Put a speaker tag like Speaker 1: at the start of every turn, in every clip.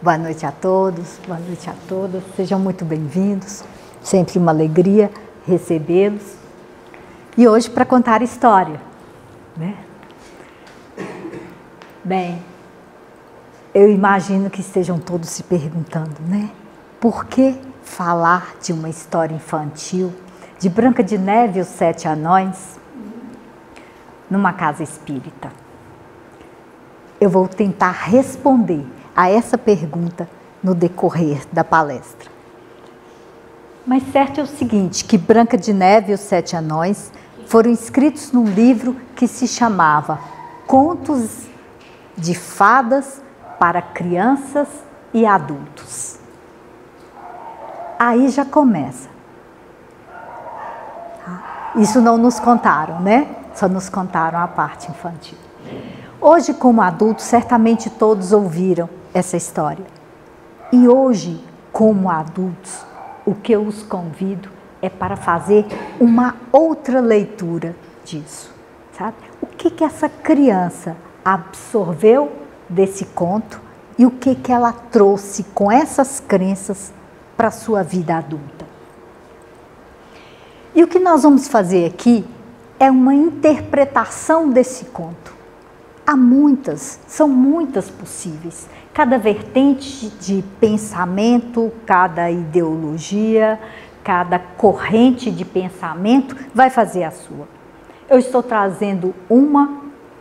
Speaker 1: Boa noite a todos, boa noite a todas. Sejam muito bem-vindos. Sempre uma alegria recebê-los. E hoje para contar história, né? Bem, eu imagino que estejam todos se perguntando, né? Por que falar de uma história infantil, de Branca de Neve e os Sete Anões, numa casa espírita? Eu vou tentar responder a essa pergunta no decorrer da palestra. Mas certo é o seguinte, que Branca de Neve e os Sete Anões foram escritos num livro que se chamava Contos de Fadas para Crianças e Adultos. Aí já começa. Isso não nos contaram, né? Só nos contaram a parte infantil. Hoje, como adultos, certamente todos ouviram essa história. E hoje, como adultos, o que eu os convido é para fazer uma outra leitura disso, sabe? O que essa criança absorveu desse conto e o que ela trouxe com essas crenças para a sua vida adulta. E o que nós vamos fazer aqui é uma interpretação desse conto. Há muitas, são muitas possíveis. Cada vertente de pensamento, cada ideologia, cada corrente de pensamento vai fazer a sua. Eu estou trazendo uma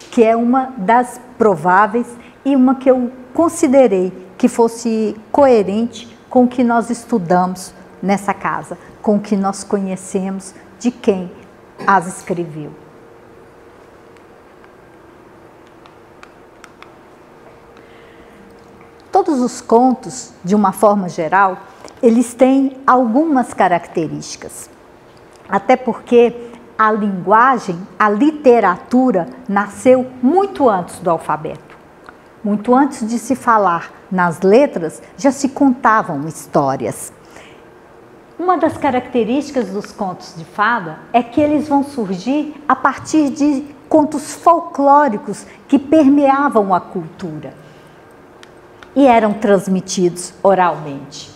Speaker 1: que é uma das prováveis e uma que eu considerei que fosse coerente com o que nós estudamos nessa casa, com o que nós conhecemos de quem as escreveu. Todos os contos, de uma forma geral, eles têm algumas características. Até porque a linguagem, a literatura, nasceu muito antes do alfabeto. Muito antes de se falar nas letras, já se contavam histórias. Uma das características dos contos de fada é que eles vão surgir a partir de contos folclóricos que permeavam a cultura e eram transmitidos oralmente.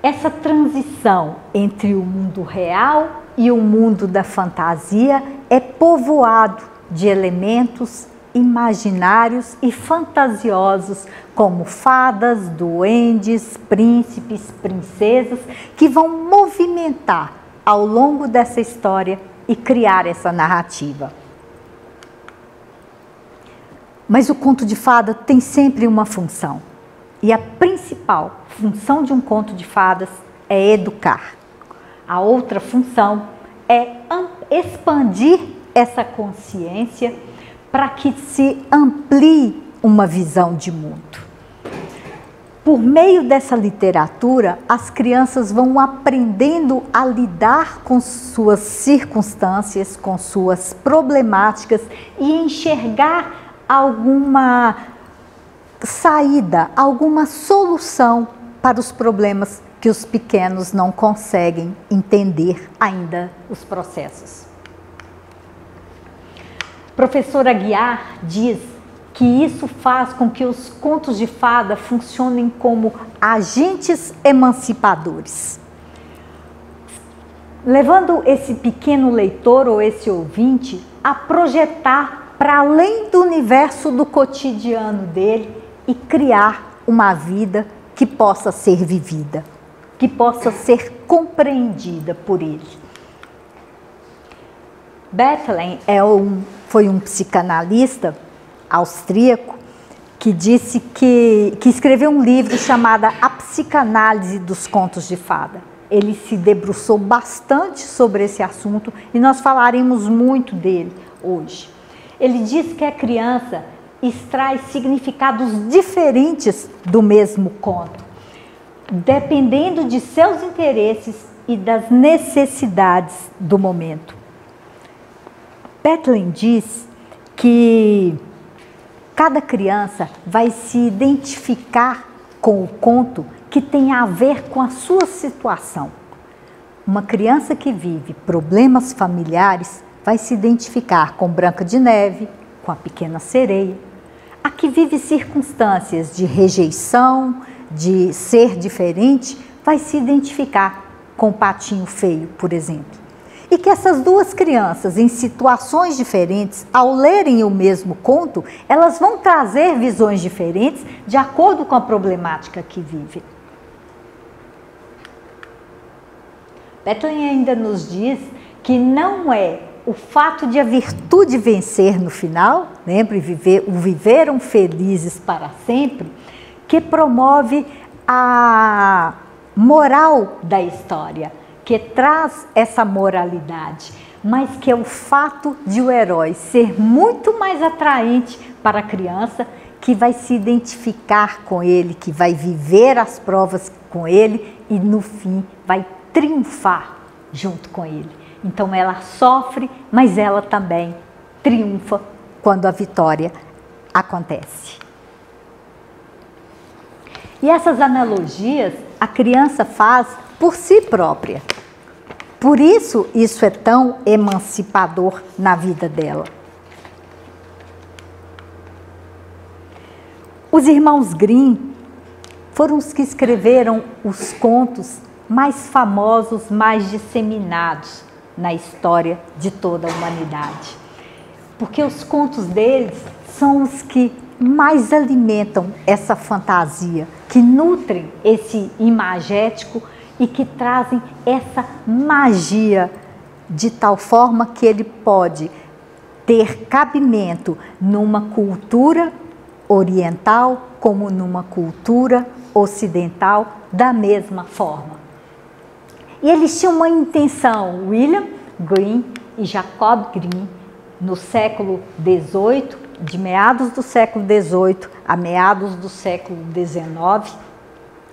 Speaker 1: Essa transição entre o mundo real e o mundo da fantasia é povoado de elementos imaginários e fantasiosos, como fadas, duendes, príncipes, princesas, que vão movimentar ao longo dessa história e criar essa narrativa. Mas o conto de fada tem sempre uma função. E a principal função de um conto de fadas é educar. A outra função é expandir essa consciência para que se amplie uma visão de mundo. Por meio dessa literatura, as crianças vão aprendendo a lidar com suas circunstâncias, com suas problemáticas e enxergar alguma saída, alguma solução para os problemas que os pequenos não conseguem entender ainda os processos. Professora Aguiar diz que isso faz com que os contos de fada funcionem como agentes emancipadores, levando esse pequeno leitor ou esse ouvinte a projetar para além do universo do cotidiano dele e criar uma vida que possa ser vivida, que possa ser compreendida por ele. Bethlen foi um psicanalista austríaco que disse que escreveu um livro chamado A Psicanálise dos Contos de Fada. Ele se debruçou bastante sobre esse assunto e nós falaremos muito dele hoje. Ele diz que a criança extrai significados diferentes do mesmo conto, dependendo de seus interesses e das necessidades do momento. Bethlen diz que cada criança vai se identificar com o conto que tem a ver com a sua situação. Uma criança que vive problemas familiares vai se identificar com Branca de Neve, com a Pequena Sereia. A que vive circunstâncias de rejeição, de ser diferente, vai se identificar com o patinho feio, por exemplo. E que essas duas crianças, em situações diferentes, ao lerem o mesmo conto, elas vão trazer visões diferentes de acordo com a problemática que vivem. Bethlen ainda nos diz que não é o fato de a virtude vencer no final, lembre, viveram felizes para sempre, que promove a moral da história, que traz essa moralidade, mas que é o fato de o herói ser muito mais atraente para a criança, que vai se identificar com ele, que vai viver as provas com ele e no fim vai triunfar junto com ele. Então ela sofre, mas ela também triunfa quando a vitória acontece. E essas analogias a criança faz por si própria. Por isso, isso é tão emancipador na vida dela. Os irmãos Grimm foram os que escreveram os contos mais famosos, mais disseminados na história de toda a humanidade. Porque os contos deles são os que mais alimentam essa fantasia, que nutrem esse imagético e que trazem essa magia de tal forma que ele pode ter cabimento numa cultura oriental como numa cultura ocidental da mesma forma. E eles tinham uma intenção, William Grimm e Jacob Grimm, no século XVIII, de meados do século XVIII a meados do século XIX,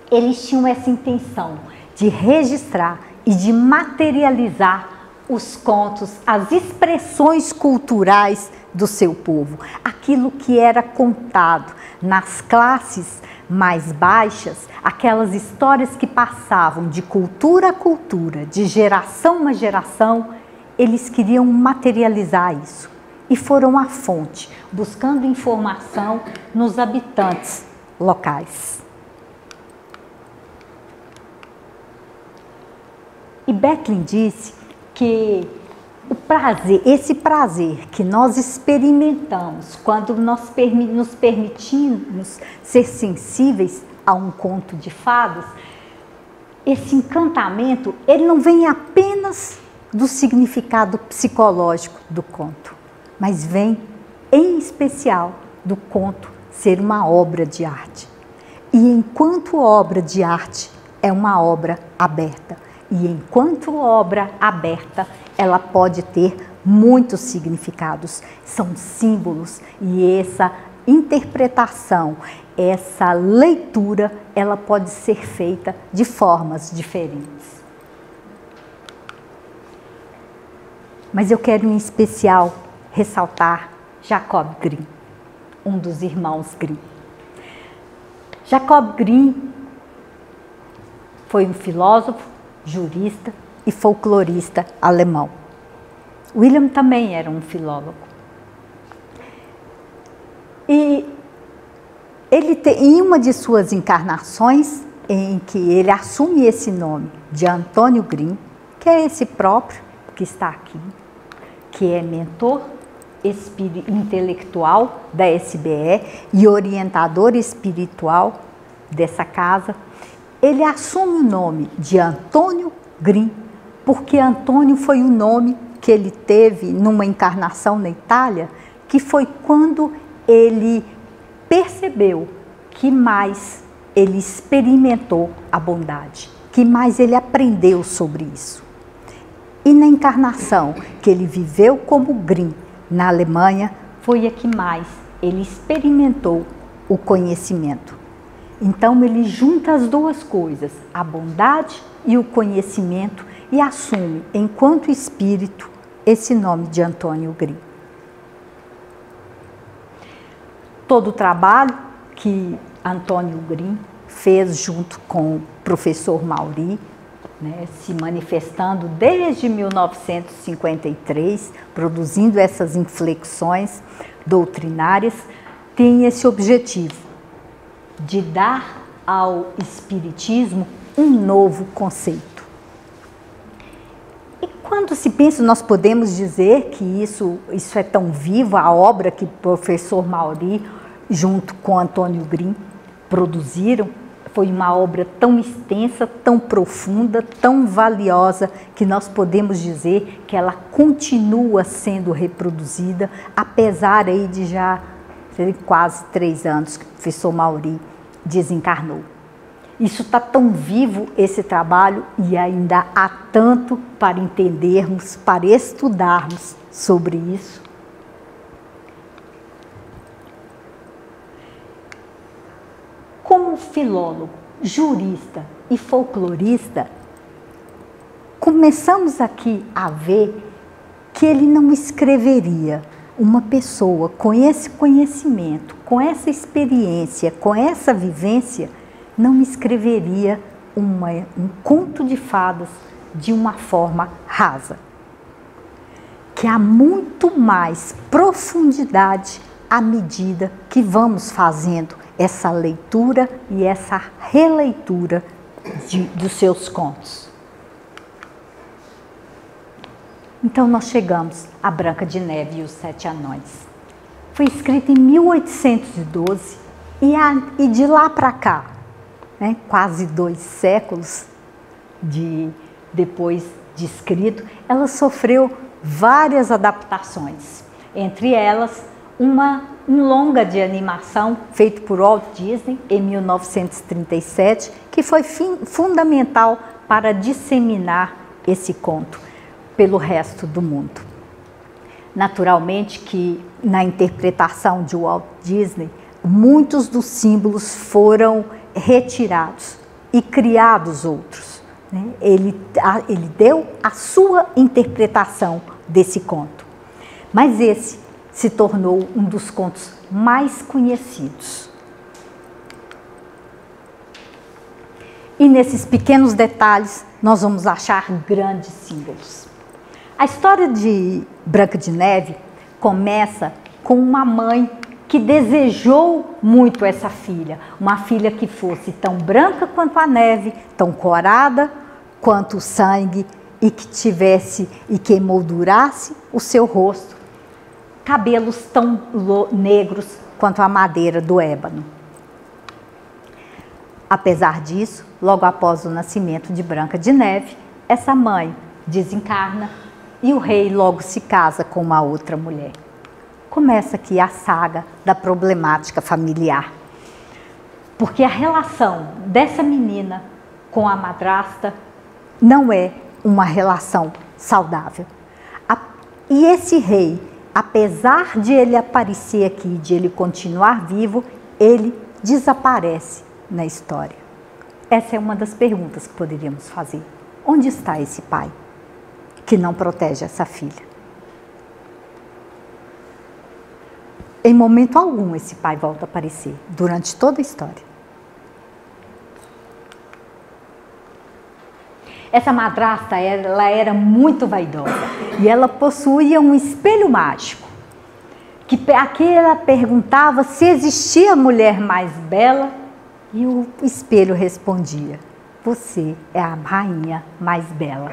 Speaker 1: eles tinham essa intenção de registrar e de materializar os contos, as expressões culturais do seu povo, aquilo que era contado nas classes mais baixas, aquelas histórias que passavam de cultura a cultura, de geração a geração, eles queriam materializar isso e foram à fonte, buscando informação nos habitantes locais. E Bethlen disse que o prazer, esse prazer que nós experimentamos quando nós nos permitimos ser sensíveis a um conto de fadas, esse encantamento, ele não vem apenas do significado psicológico do conto, mas vem em especial do conto ser uma obra de arte. E enquanto obra de arte, é uma obra aberta. E enquanto obra aberta, ela pode ter muitos significados, são símbolos, e essa interpretação, essa leitura, ela pode ser feita de formas diferentes. Mas eu quero em especial ressaltar Jacob Grimm, um dos irmãos Grimm. Jacob Grimm foi um filósofo, jurista e folclorista alemão. William também era um filólogo. E ele em uma de suas encarnações, em que ele assume esse nome de Antônio Grimm, que é esse próprio que está aqui, que é mentor intelectual da SBE e orientador espiritual dessa casa, ele assume o nome de Antônio Grimm, porque Antônio foi o nome que ele teve numa encarnação na Itália, que foi quando ele percebeu que mais ele experimentou a bondade, que mais ele aprendeu sobre isso. E na encarnação que ele viveu como Grimm na Alemanha, foi a que mais ele experimentou o conhecimento. Então ele junta as duas coisas, a bondade e o conhecimento, e assume, enquanto espírito, esse nome de Antônio Grimm. Todo o trabalho que Antônio Grimm fez junto com o professor Mauri, se manifestando desde 1953, produzindo essas inflexões doutrinárias, tem esse objetivo de dar ao espiritismo um novo conceito. E quando se pensa, nós podemos dizer que isso é tão vivo, a obra que o professor Mauri, junto com Antônio Green, produziram, foi uma obra tão extensa, tão profunda, tão valiosa, que nós podemos dizer que ela continua sendo reproduzida, apesar aí de já ser quase 3 anos que o professor Mauri desencarnou. Isso está tão vivo, esse trabalho, e ainda há tanto para entendermos, para estudarmos sobre isso. Como filólogo, jurista e folclorista, começamos aqui a ver que ele não escreveria uma pessoa com esse conhecimento, com essa experiência, com essa vivência, não escreveria um conto de fadas de uma forma rasa. Que há muito mais profundidade à medida que vamos fazendo essa leitura e essa releitura dos seus contos. Então nós chegamos a Branca de Neve e os 7 Anões. Foi escrito em 1812 e de lá para cá, né, quase 2 séculos depois de escrito, ela sofreu várias adaptações, entre elas um longa de animação feito por Walt Disney em 1937, que foi fundamental para disseminar esse conto pelo resto do mundo. Naturalmente que na interpretação de Walt Disney, muitos dos símbolos foram retirados e criados outros, né? Ele deu a sua interpretação desse conto, mas esse se tornou um dos contos mais conhecidos. E nesses pequenos detalhes nós vamos achar grandes símbolos. A história de Branca de Neve começa com uma mãe que desejou muito essa filha, uma filha que fosse tão branca quanto a neve, tão corada quanto o sangue e que emoldurasse o seu rosto, cabelos tão negros quanto a madeira do ébano. Apesar disso, logo após o nascimento de Branca de Neve, essa mãe desencarna e o rei logo se casa com uma outra mulher. Começa aqui a saga da problemática familiar, porque a relação dessa menina com a madrasta não é uma relação saudável. E esse rei, apesar de ele aparecer aqui, de ele continuar vivo, ele desaparece na história. Essa é uma das perguntas que poderíamos fazer. Onde está esse pai que não protege essa filha? Em momento algum esse pai volta a aparecer, durante toda a história. Essa madrasta, ela era muito vaidosa e ela possuía um espelho mágico, que aqui ela perguntava se existia mulher mais bela e o espelho respondia: você é a rainha mais bela.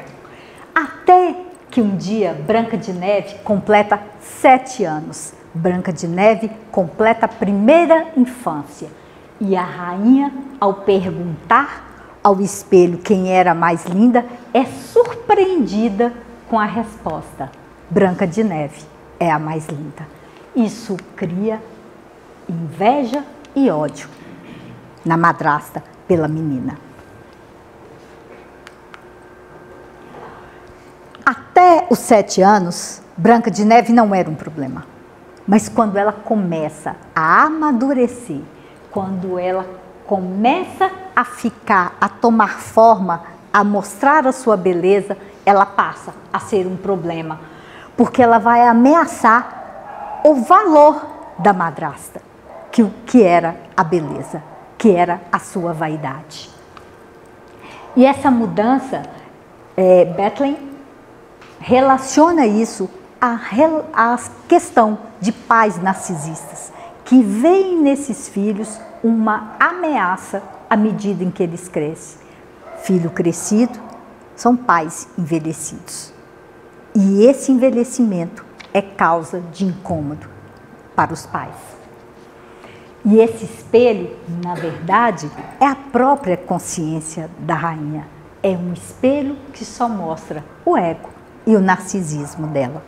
Speaker 1: Até que um dia Branca de Neve completa 7 anos. Branca de Neve completa a primeira infância e a rainha, ao perguntar ao espelho quem era mais linda, é surpreendida com a resposta: Branca de Neve é a mais linda. Isso cria inveja e ódio na madrasta pela menina. Até os 7 anos, Branca de Neve não era um problema. Mas quando ela começa a amadurecer, quando ela começa a tomar forma, a mostrar a sua beleza, ela passa a ser um problema, porque ela vai ameaçar o valor da madrasta, que era a beleza, que era a sua vaidade. E essa mudança, Bethlen relaciona isso à questão de pais narcisistas, que veem nesses filhos uma ameaça à medida em que eles crescem. Filho crescido são pais envelhecidos. E esse envelhecimento é causa de incômodo para os pais. E esse espelho, na verdade, é a própria consciência da rainha. É um espelho que só mostra o ego e o narcisismo dela.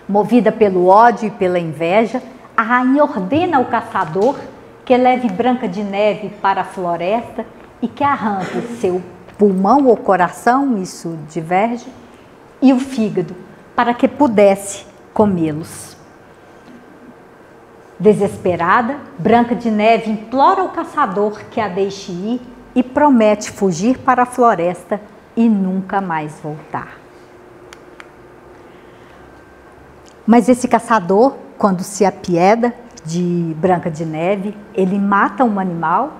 Speaker 1: Movida pelo ódio e pela inveja, a rainha ordena ao caçador que leve Branca de Neve para a floresta e que arranque seu pulmão ou coração, isso diverge, e o fígado, para que pudesse comê-los. Desesperada, Branca de Neve implora ao caçador que a deixe ir e promete fugir para a floresta e nunca mais voltar. Mas esse caçador, quando se apieda de Branca de Neve, ele mata um animal,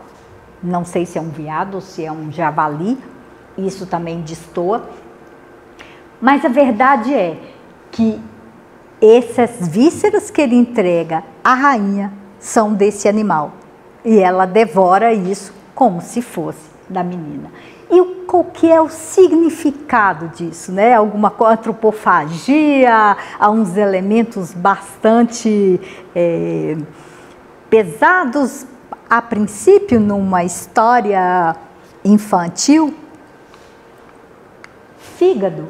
Speaker 1: não sei se é um veado ou se é um javali, isso também destoa, mas a verdade é que essas vísceras que ele entrega à rainha são desse animal e ela devora isso como se fosse da menina. E qual que é o significado disso, né? Alguma antropofagia, há uns elementos bastante pesados a princípio numa história infantil. Fígado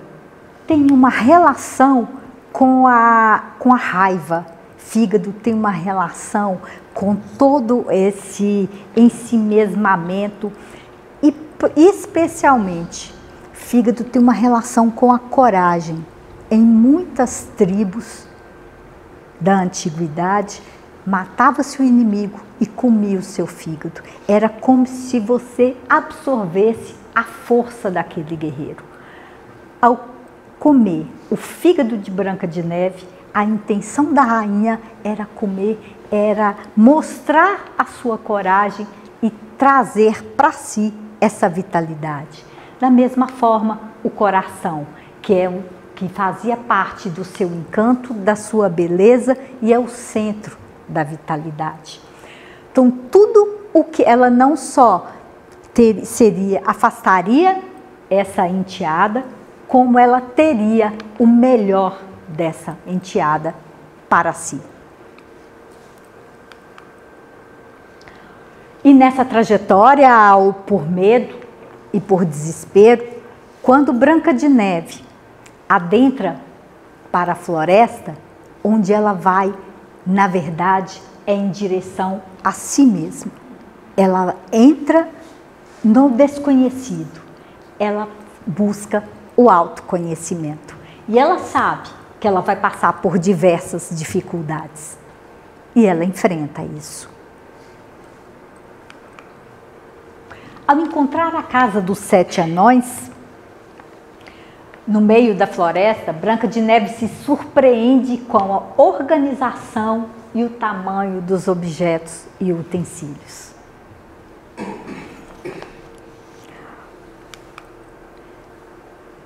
Speaker 1: tem uma relação com a raiva. Fígado tem uma relação com todo esse ensimesmamento e especialmente fígado tem uma relação com a coragem. Em muitas tribos da antiguidade, matava-se o inimigo e comia o seu fígado. Era como se você absorvesse a força daquele guerreiro. Ao comer o fígado de Branca de Neve, a intenção da rainha era comer, era mostrar a sua coragem e trazer para si essa vitalidade. Da mesma forma, o coração, que fazia parte do seu encanto, da sua beleza e é o centro da vitalidade. Então, tudo o que ela não só afastaria essa enteada, como ela teria o melhor dessa enteada para si. E nessa trajetória, por medo e por desespero, quando Branca de Neve adentra para a floresta, onde ela vai, na verdade, é em direção a si mesma. Ela entra no desconhecido, ela busca o autoconhecimento. E ela sabe que ela vai passar por diversas dificuldades. E ela enfrenta isso. Ao encontrar a casa dos 7 anões, no meio da floresta, Branca de Neve se surpreende com a organização e o tamanho dos objetos e utensílios.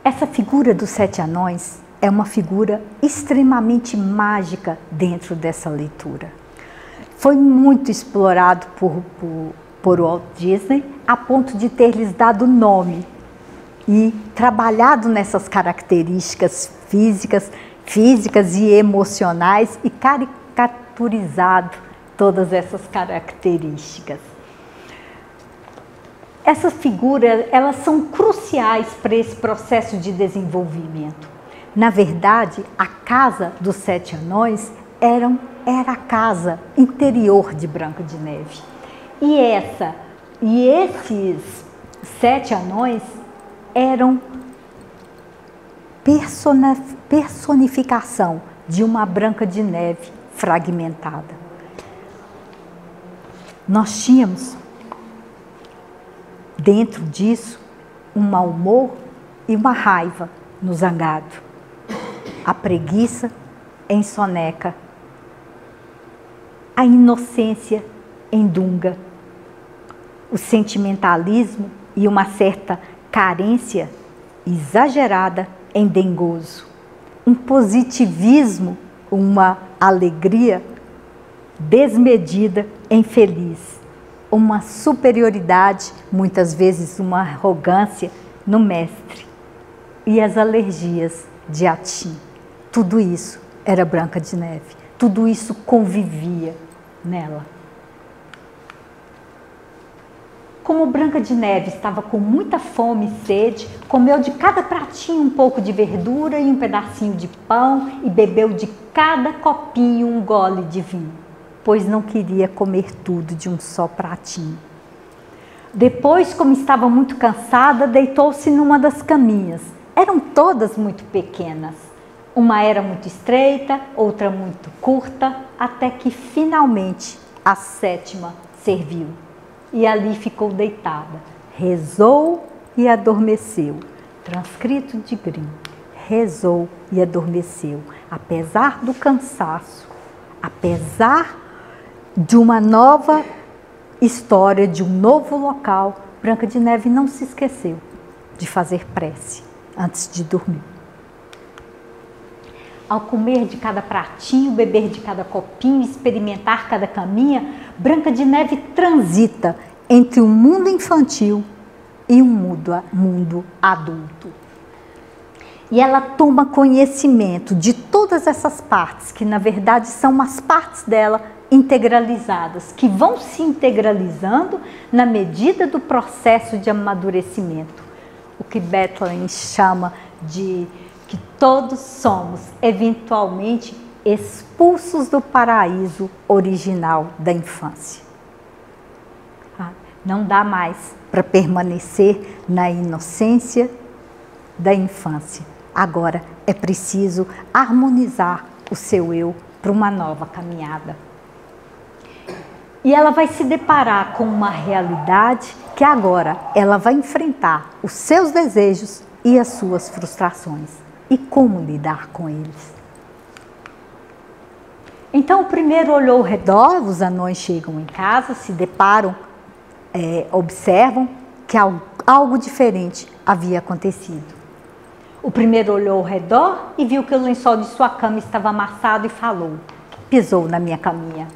Speaker 1: Essa figura dos 7 anões é uma figura extremamente mágica dentro dessa leitura. Foi muito explorado por Walt Disney, a ponto de ter lhes dado nome e trabalhado nessas características físicas e emocionais e caricaturizado todas essas características. Essas figuras, elas são cruciais para esse processo de desenvolvimento. Na verdade, a casa dos 7 anões era a casa interior de Branca de Neve. E esses 7 anões eram personificação de uma Branca de Neve fragmentada. Nós tínhamos dentro disso um mau humor e uma raiva no zangado, a preguiça em Soneca, a inocência em Dunga, o sentimentalismo e uma certa carência exagerada em Dengoso, um positivismo, uma alegria desmedida infeliz, uma superioridade, muitas vezes uma arrogância no mestre, e as alergias de Atim. Tudo isso era Branca de Neve, tudo isso convivia nela. Como Branca de Neve estava com muita fome e sede, comeu de cada pratinho um pouco de verdura e um pedacinho de pão e bebeu de cada copinho um gole de vinho, pois não queria comer tudo de um só pratinho. Depois, como estava muito cansada, deitou-se numa das caminhas. Eram todas muito pequenas. Uma era muito estreita, outra muito curta, até que finalmente a sétima serviu. E ali ficou deitada. Rezou e adormeceu. Transcrito de Grimm. Rezou e adormeceu. Apesar do cansaço, apesar de uma nova história, de um novo local, Branca de Neve não se esqueceu de fazer prece antes de dormir. Ao comer de cada pratinho, beber de cada copinho, experimentar cada caminha, Branca de Neve transita entre um mundo infantil e um mundo adulto. E ela toma conhecimento de todas essas partes, que na verdade são as partes dela integralizadas, que vão se integralizando na medida do processo de amadurecimento. O que Bethlen chama de que todos somos eventualmente expulsos do paraíso original da infância. Não dá mais para permanecer na inocência da infância. Agora é preciso harmonizar o seu eu para uma nova caminhada. E ela vai se deparar com uma realidade que agora ela vai enfrentar os seus desejos e as suas frustrações. E como lidar com eles? Então, o primeiro olhou ao redor, os anões chegam em casa, se deparam, observam que algo diferente havia acontecido. O primeiro olhou ao redor e viu que o lençol de sua cama estava amassado e falou: pisou na minha caminha.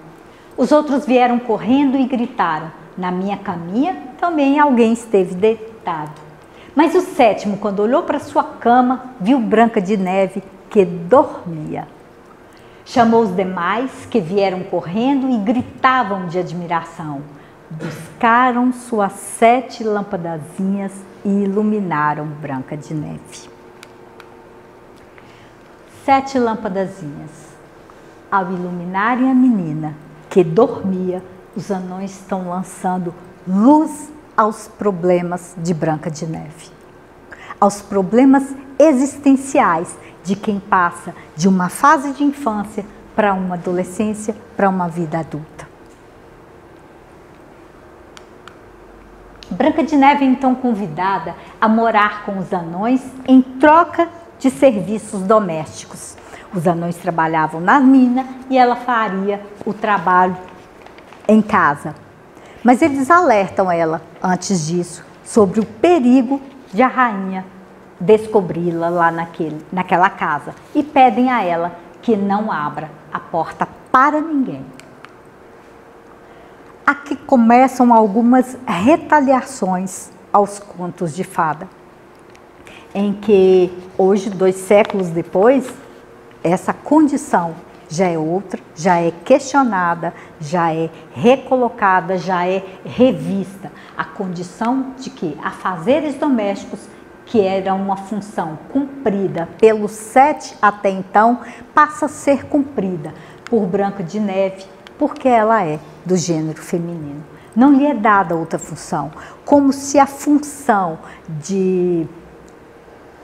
Speaker 1: Os outros vieram correndo e gritaram: na minha caminha também alguém esteve deitado. Mas o sétimo, quando olhou para sua cama, viu Branca de Neve que dormia. Chamou os demais que vieram correndo e gritavam de admiração. Buscaram suas 7 lâmpadazinhas e iluminaram Branca de Neve. 7 lâmpadazinhas. Ao iluminarem a menina que dormia, os anões estão lançando luz aos problemas de Branca de Neve, aos problemas existenciais de quem passa de uma fase de infância para uma adolescência, para uma vida adulta. Branca de Neve é então convidada a morar com os anões em troca de serviços domésticos. Os anões trabalhavam na mina e ela faria o trabalho em casa. Mas eles alertam ela, antes disso, sobre o perigo de a rainha descobri-la lá naquela casa e pedem a ela que não abra a porta para ninguém. Aqui começam algumas retaliações aos contos de fada, em que hoje, 2 séculos depois, essa condição já é outra, já é questionada, já é recolocada, já é revista. A condição de que afazeres domésticos, que era uma função cumprida pelos 7 até então, passa a ser cumprida por Branca de Neve, porque ela é do gênero feminino. Não lhe é dada outra função, como se a função de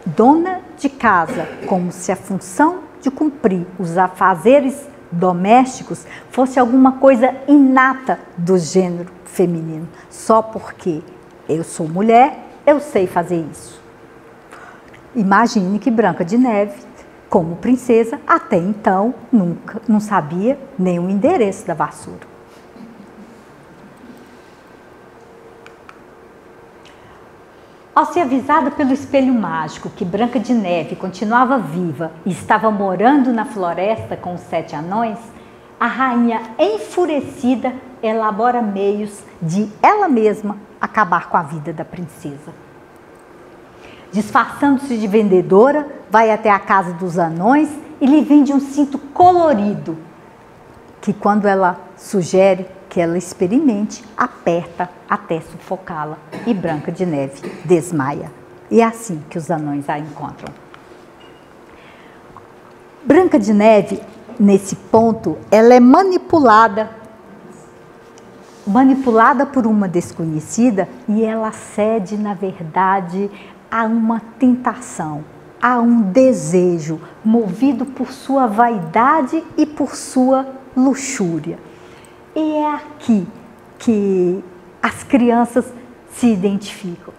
Speaker 1: dona de casa, como se a função de cumprir os afazeres domésticos fosse alguma coisa inata do gênero feminino. Só porque eu sou mulher, eu sei fazer isso. Imagine que Branca de Neve, como princesa, até então não sabia nem o endereço da vassoura. Ao ser avisada pelo espelho mágico que Branca de Neve continuava viva e estava morando na floresta com os 7 anões, a rainha, enfurecida, elabora meios de ela mesma acabar com a vida da princesa. Disfarçando-se de vendedora, vai até a casa dos anões e lhe vende um cinto colorido, que quando ela sugere que ela experimente, aperta até sufocá-la e Branca de Neve desmaia. E é assim que os anões a encontram. Branca de Neve, nesse ponto, ela é manipulada por uma desconhecida e ela cede, na verdade, a uma tentação, a um desejo, movido por sua vaidade e por sua luxúria. E é aqui que as crianças se identificam.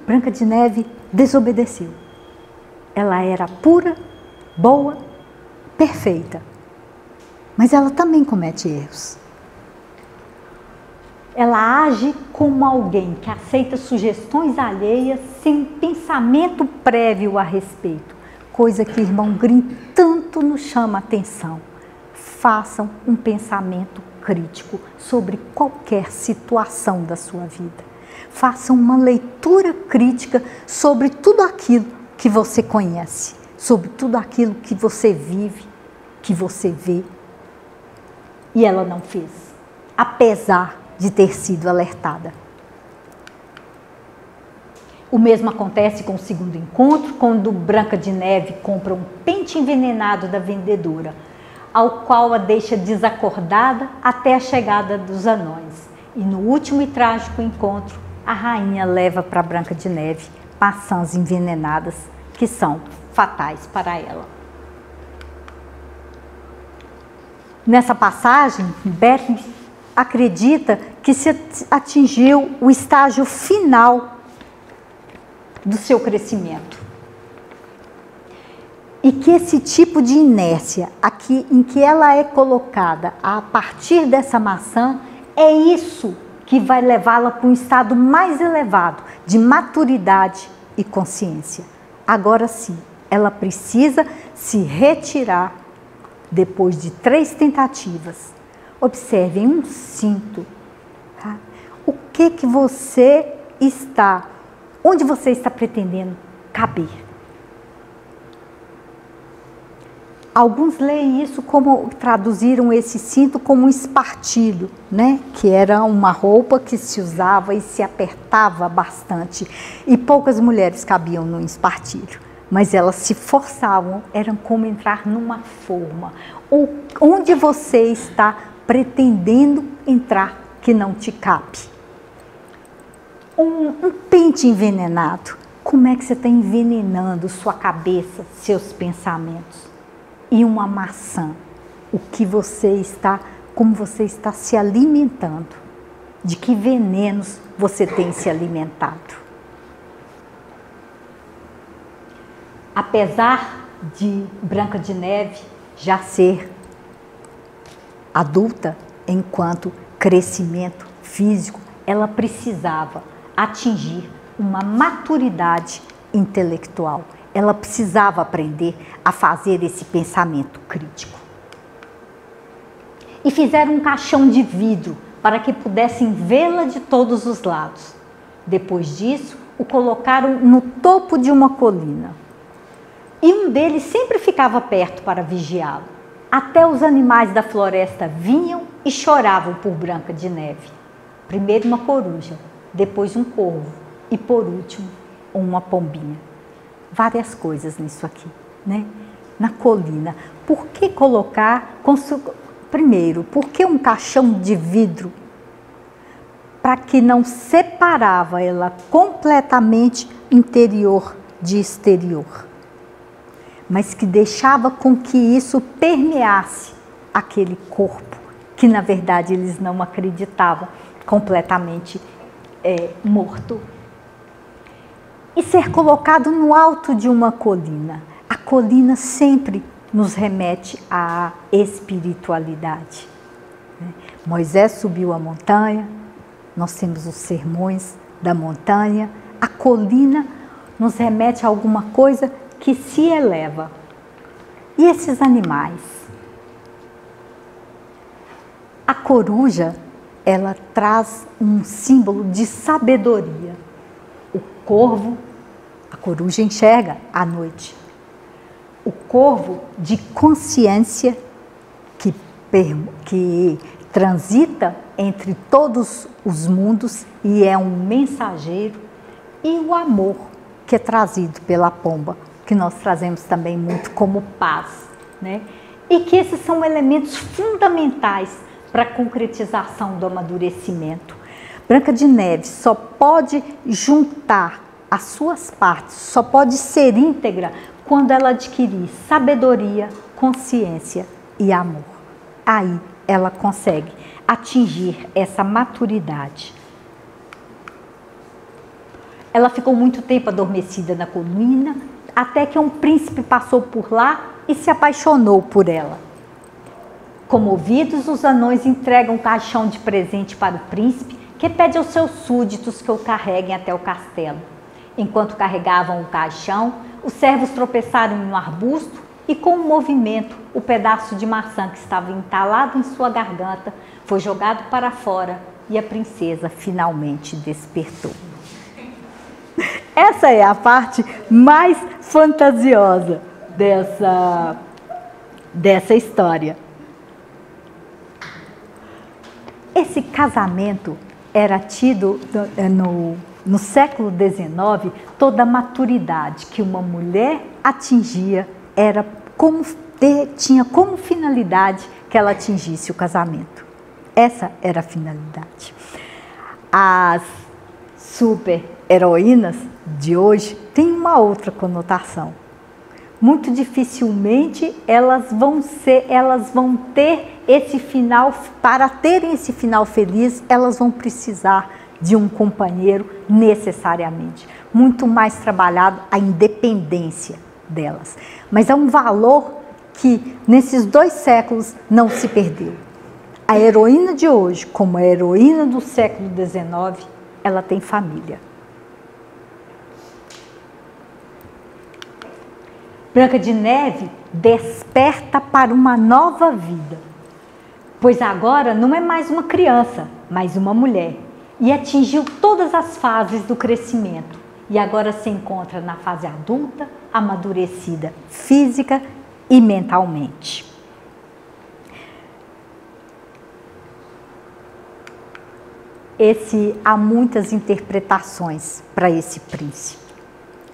Speaker 1: Branca de Neve desobedeceu. Ela era pura, boa, perfeita. Mas ela também comete erros. Ela age como alguém que aceita sugestões alheias sem pensamento prévio a respeito, coisa que o irmão Grimm tanto nos chama a atenção. Façam um pensamento crítico sobre qualquer situação da sua vida. Façam uma leitura crítica sobre tudo aquilo que você conhece, sobre tudo aquilo que você vive, que você vê. E ela não fez, apesar de ter sido alertada. O mesmo acontece com o segundo encontro, quando Branca de Neve compra um pente envenenado da vendedora, ao qual a deixa desacordada até a chegada dos anões. E no último e trágico encontro, a rainha leva para Branca de Neve maçãs envenenadas que são fatais para ela. Nessa passagem, Beth acredita que se atingiu o estágio final do seu crescimento. E que esse tipo de inércia aqui, em que ela é colocada a partir dessa maçã, é isso que vai levá-la para um estado mais elevado de maturidade e consciência. Agora sim, ela precisa se retirar depois de 3 tentativas. Observem um cinto. Tá? O que você está, onde você está pretendendo caber? Alguns leem isso como, traduziram esse cinto como um espartilho, né? Que era uma roupa que se usava e se apertava bastante. E poucas mulheres cabiam no espartilho, mas elas se forçavam, eram como entrar numa forma. Ou onde você está pretendendo entrar que não te cabe. Um pente envenenado, como é que você está envenenando sua cabeça, seus pensamentos? E uma maçã, o que você está, como você está se alimentando, de que venenos você tem se alimentado. Apesar de Branca de Neve já ser adulta, enquanto crescimento físico, ela precisava atingir uma maturidade intelectual. Ela precisava aprender a fazer esse pensamento crítico. E fizeram um caixão de vidro para que pudessem vê-la de todos os lados. Depois disso, o colocaram no topo de uma colina. E um deles sempre ficava perto para vigiá-lo. Até os animais da floresta vinham e choravam por Branca de Neve. Primeiro uma coruja, depois um corvo e por último uma pombinha. Várias coisas nisso aqui, né? Na colina. Por que colocar, primeiro, por que um caixão de vidro? Para que não separava ela completamente interior de exterior, mas que deixava com que isso permeasse aquele corpo, que na verdade eles não acreditavam completamente morto. E ser colocado no alto de uma colina. A colina sempre nos remete à espiritualidade. Moisés subiu a montanha, nós temos os sermões da montanha. A colina nos remete a alguma coisa que se eleva. E esses animais? A coruja ela traz um símbolo de sabedoria. O corvo, a coruja enxerga à noite. O corvo de consciência que transita entre todos os mundos e é um mensageiro, e o amor que é trazido pela pomba, que nós trazemos também muito como paz, né? E que esses são elementos fundamentais para a concretização do amadurecimento. Branca de Neve só pode juntar as suas partes, só pode ser íntegra quando ela adquirir sabedoria, consciência e amor. Aí ela consegue atingir essa maturidade. Ela ficou muito tempo adormecida na colina, até que um príncipe passou por lá e se apaixonou por ela. Comovidos, os anões entregam um caixão de presente para o príncipe, que pede aos seus súditos que o carreguem até o castelo. Enquanto carregavam o caixão, os servos tropeçaram em um arbusto e, com um movimento, o pedaço de maçã que estava entalado em sua garganta foi jogado para fora e a princesa finalmente despertou. Essa é a parte mais fantasiosa dessa história. Esse casamento era tido no século XIX, toda a maturidade que uma mulher atingia tinha como finalidade que ela atingisse o casamento. Essa era a finalidade. As super-heroínas de hoje têm uma outra conotação. Muito dificilmente elas vão ter esse final, para terem esse final feliz, elas vão precisar de um companheiro necessariamente. Muito mais trabalhado a independência delas. Mas é um valor que nesses 2 séculos não se perdeu. A heroína de hoje, como a heroína do século XIX, ela tem família. Branca de Neve desperta para uma nova vida, pois agora não é mais uma criança, mas uma mulher, e atingiu todas as fases do crescimento, e agora se encontra na fase adulta, amadurecida física e mentalmente. Há muitas interpretações para esse príncipe,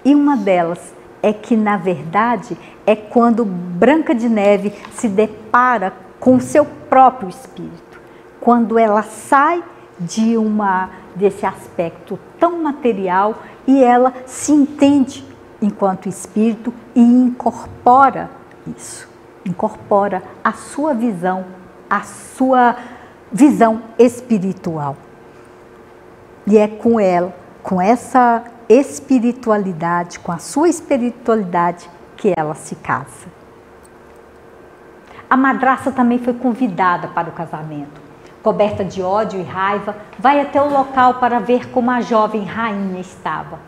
Speaker 1: e uma delas é que, na verdade, é quando Branca de Neve se depara com o seu próprio espírito, quando ela sai desse aspecto tão material e ela se entende enquanto espírito e incorpora isso, incorpora a sua visão espiritual. E é com ela, com essa espiritualidade, com a sua espiritualidade, que ela se casa. A madrasta também foi convidada para o casamento. Coberta de ódio e raiva, vai até o local para ver como a jovem rainha estava.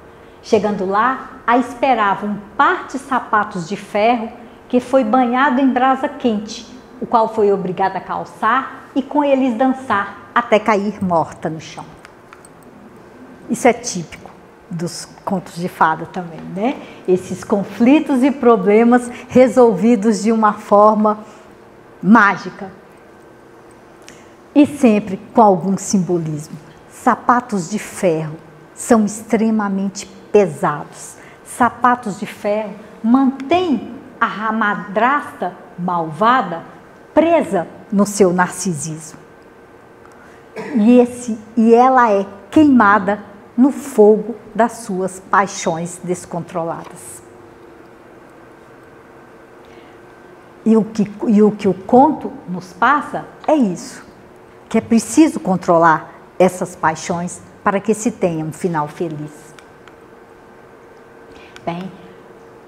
Speaker 1: Chegando lá, a esperava um par de sapatos de ferro que foi banhado em brasa quente, o qual foi obrigada a calçar e com eles dançar até cair morta no chão. Isso é típico dos contos de fada também, né? Esses conflitos e problemas resolvidos de uma forma mágica e sempre com algum simbolismo. Sapatos de ferro são extremamente pesados. Sapatos de ferro mantêm a madrasta malvada presa no seu narcisismo. E ela é queimada no fogo das suas paixões descontroladas. E o que o conto nos passa é isso, que é preciso controlar essas paixões para que se tenha um final feliz. Bem,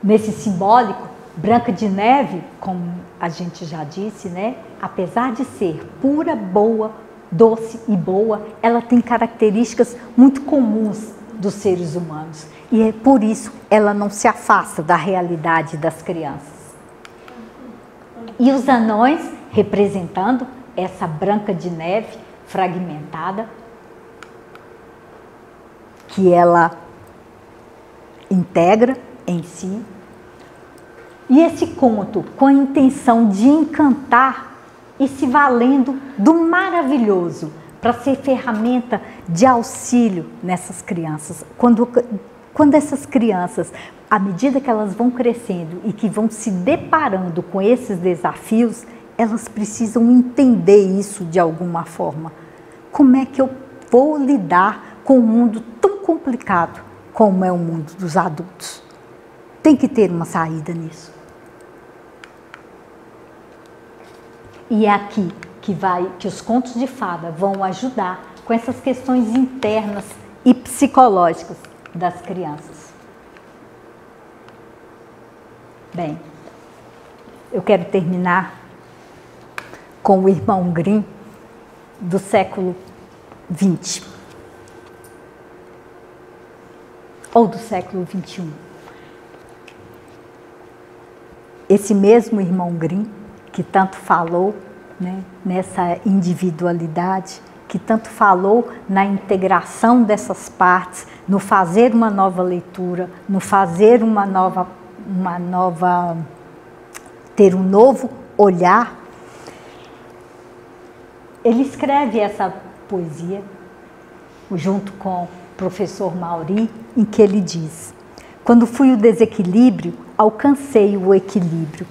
Speaker 1: nesse simbólico, Branca de Neve, como a gente já disse, né, apesar de ser pura, boa, doce e boa, ela tem características muito comuns dos seres humanos. E é por isso ela não se afasta da realidade das crianças. E os anões, representando essa Branca de Neve, fragmentada, que ela integra em si. E esse conto com a intenção de encantar e se valendo do maravilhoso para ser ferramenta de auxílio nessas crianças. Quando essas crianças, à medida que elas vão crescendo e que vão se deparando com esses desafios, elas precisam entender isso de alguma forma. Como é que eu vou lidar com um mundo tão complicado como é o mundo dos adultos? Tem que ter uma saída nisso. E é aqui que os contos de fada vão ajudar com essas questões internas e psicológicas das crianças. Bem, eu quero terminar com o irmão Grimm do século XX ou do século XXI. Esse mesmo irmão Grimm que tanto falou, né, nessa individualidade, que tanto falou na integração dessas partes, no fazer uma nova leitura, no fazer ter um novo olhar. Ele escreve essa poesia junto com o professor Mauri, em que ele diz: quando fui o desequilíbrio, alcancei o equilíbrio.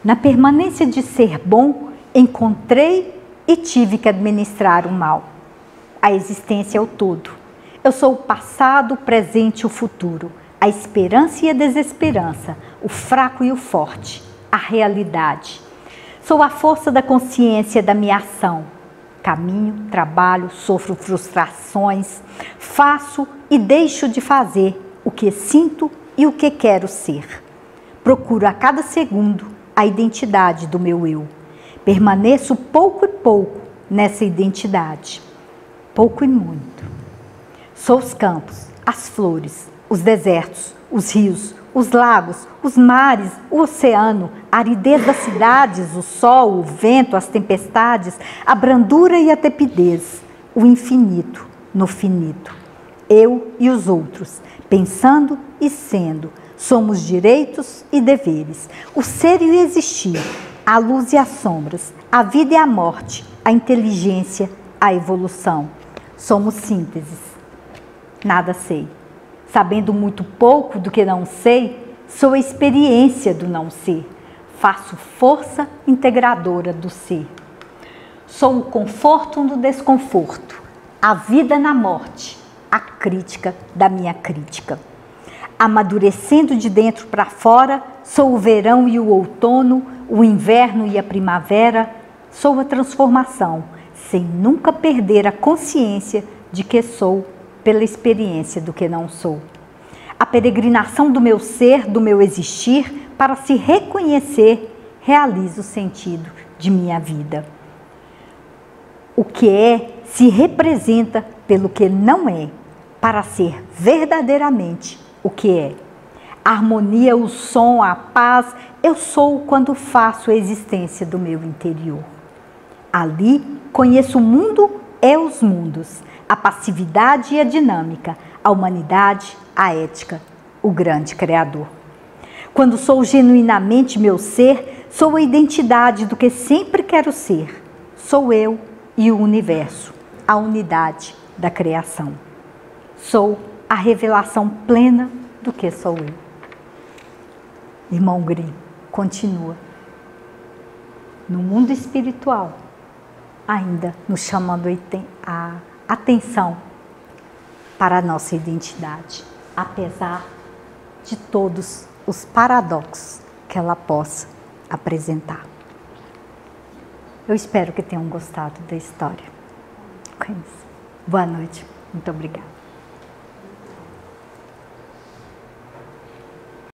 Speaker 1: Na permanência de ser bom, encontrei e tive que administrar o mal. A existência é o todo. Eu sou o passado, o presente e o futuro, a esperança e a desesperança, o fraco e o forte, a realidade. Sou a força da consciência da minha ação. Caminho, trabalho, sofro frustrações, faço e deixo de fazer o que sinto e o que quero ser. Procuro a cada segundo a identidade do meu eu. Permaneço pouco e pouco nessa identidade, pouco e muito. Sou os campos, as flores, os desertos, os rios, os lagos, os mares, o oceano, a aridez das cidades, o sol, o vento, as tempestades, a brandura e a tepidez, o infinito no finito. Eu e os outros, pensando e sendo, somos direitos e deveres, o ser e o existir, a luz e as sombras, a vida e a morte, a inteligência, a evolução. Somos sínteses. Nada sei. Sabendo muito pouco do que não sei, sou a experiência do não ser. Faço força integradora do ser. Sou o conforto no desconforto, a vida na morte, a crítica da minha crítica. Amadurecendo de dentro para fora, sou o verão e o outono, o inverno e a primavera, sou a transformação, sem nunca perder a consciência de que sou pela experiência do que não sou. A peregrinação do meu ser, do meu existir, para se reconhecer, realiza o sentido de minha vida. O que é se representa pelo que não é, para ser verdadeiramente o que é. A harmonia, o som, a paz, eu sou quando faço a existência do meu interior. Ali conheço o mundo e os mundos, a passividade e a dinâmica, a humanidade, a ética, o grande Criador. Quando sou genuinamente meu ser, sou a identidade do que sempre quero ser. Sou eu e o universo, a unidade da criação. Sou a revelação plena do que sou eu. Irmão Grimm continua no mundo espiritual, ainda nos chamando a atenção para a nossa identidade, apesar de todos os paradoxos que ela possa apresentar. Eu espero que tenham gostado da história. Boa noite, muito obrigada.